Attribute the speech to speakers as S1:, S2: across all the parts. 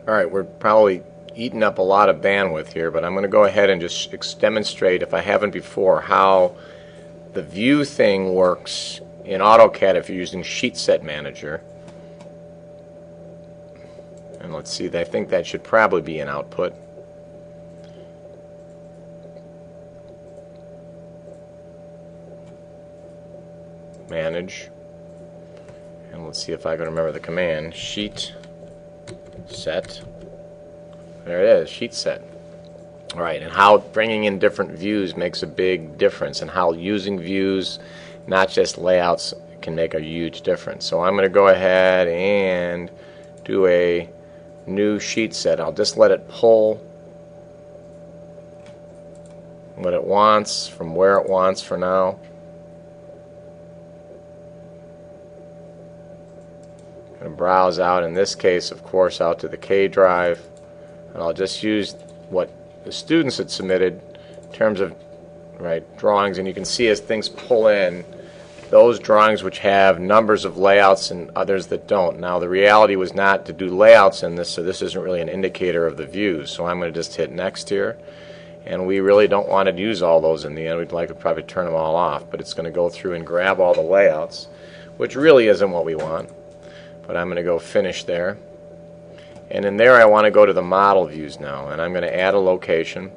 S1: Alright, we're probably eating up a lot of bandwidth here, but I'm going to go ahead and just demonstrate, if I haven't before, how the view thing works in AutoCAD if you're using Sheet Set Manager. And let's see, I think that should probably be an output. Manage. And let's see if I can remember the command. Sheet Set. There it is, Sheet Set. Alright, and how bringing in different views makes a big difference, and how using views, not just layouts, can make a huge difference. So I'm going to go ahead and do a new sheet set. I'll just let it pull what it wants from where it wants for now. I'm going to browse out, in this case, of course, out to the K drive, and I'll just use what the students had submitted in terms of drawings, and you can see as things pull in, those drawings which have numbers of layouts and others that don't. Now the reality was not to do layouts in this, so this isn't really an indicator of the views. So I'm going to just hit next here, and we really don't want to use all those in the end. We'd like to probably turn them all off, but it's going to go through and grab all the layouts, which really isn't what we want. But I'm going to go finish there, and in there I want to go to the model views now, and I'm going to add a location.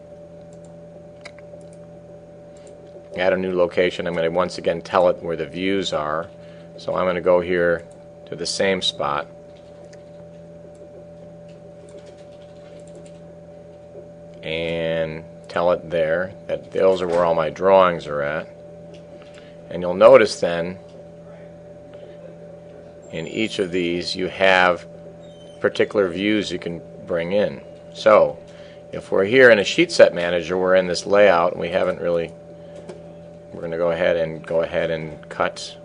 S1: Add a new location. I'm going to once again tell it where the views are. So I'm going to go here to the same spot. And tell it there that those are where all my drawings are at. And you'll notice then in each of these you have particular views you can bring in. So if we're here in a Sheet Set Manager, we're in this layout and we haven't really, we're going to go ahead and cut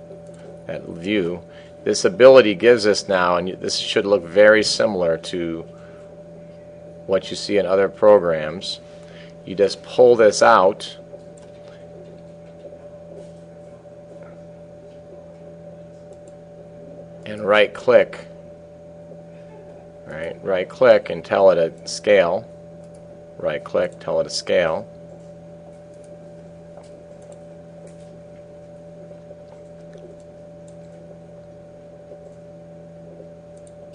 S1: that view. This ability gives us now, and this should look very similar to what you see in other programs. You just pull this out and right click and tell it a scale. Right click, tell it a scale.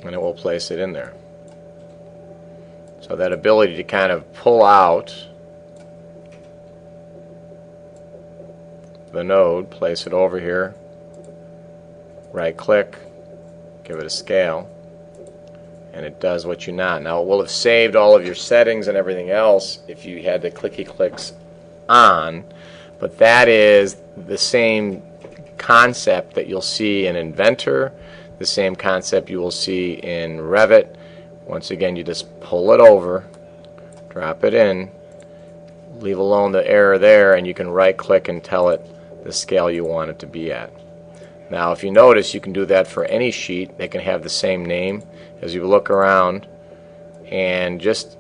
S1: And it will place it in there. So that ability to kind of pull out the node, place it over here, right click, give it a scale, and it does what you want. Now it will have saved all of your settings and everything else if you had the clicky clicks on, but that is the same concept that you'll see in Inventor, the same concept you will see in Revit. Once again, you just pull it over, drop it in, leave alone the error there, and you can right click and tell it the scale you want it to be at. Now if you notice, you can do that for any sheet. They can have the same name. As you look around, and just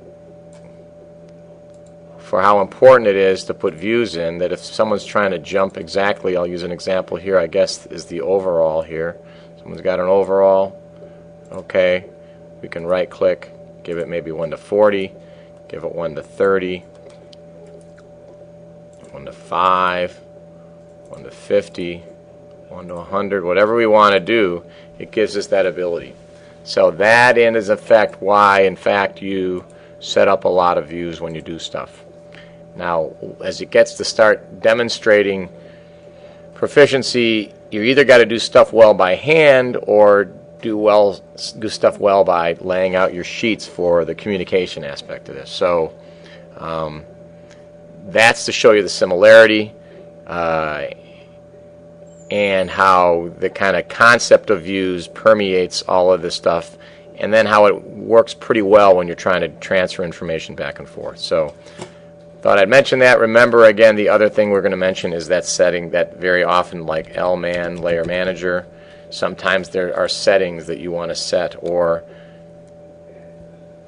S1: for how important it is to put views in, that if someone's trying to jump exactly, I'll use an example here, I guess is the overall here. Someone's got an overall. Okay, we can right click, give it maybe 1 to 40, give it 1 to 30, 1 to 5, 1 to 50, 1 to 100, whatever we want to do, it gives us that ability. So that is in effect why in fact you set up a lot of views when you do stuff. Now as it gets to start demonstrating proficiency, you either got to do stuff well by hand or do stuff well by laying out your sheets for the communication aspect of this. So that's to show you the similarity and how the kind of concept of views permeates all of this stuff, and then how it works pretty well when you're trying to transfer information back and forth. So thought I'd mention that. Remember, again, the other thing we're going to mention is that setting that very often, like LMAN, Layer Manager, sometimes there are settings that you want to set, or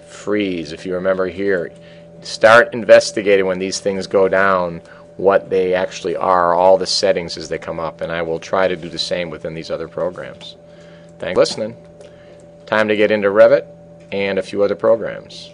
S1: freeze. If you remember here, start investigating when these things go down what they actually are, all the settings as they come up, and I will try to do the same within these other programs. Thanks for listening. Time to get into Revit and a few other programs.